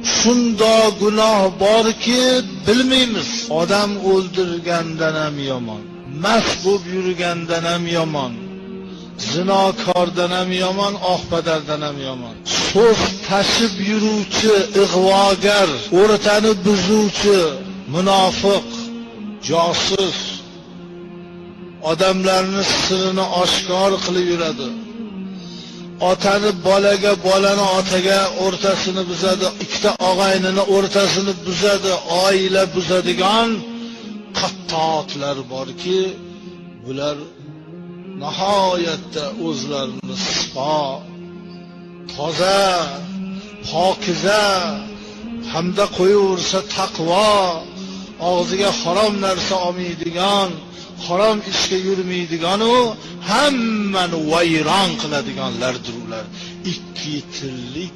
shunda gunoh borki bilmaymiz. Odam o'ldirgandan ham yomon, mast bo'lib yurgandan ham yomon, zinokordan ham yomon, oqpadardan ham yomon. So'z tashib yuruvchi, ig'vogar, o'rtani buzuvchi, munofiq, josus, odamlarning sirini oshkor qilib yuradi. Otani bolaga, bolani otaga o'rtasini buzadi, ikkita og'aynini o'rtasini buzadi, oila buzadigan qattotlar borki, bular nihoyatda o'zlarini sipo, toza, pokiza hamda qo'yaversa taqvo, og'ziga harom narsa olmaydigan, harom ishga yurmaydigan u hammani vayron qiladiganlardir ular. 2 tillik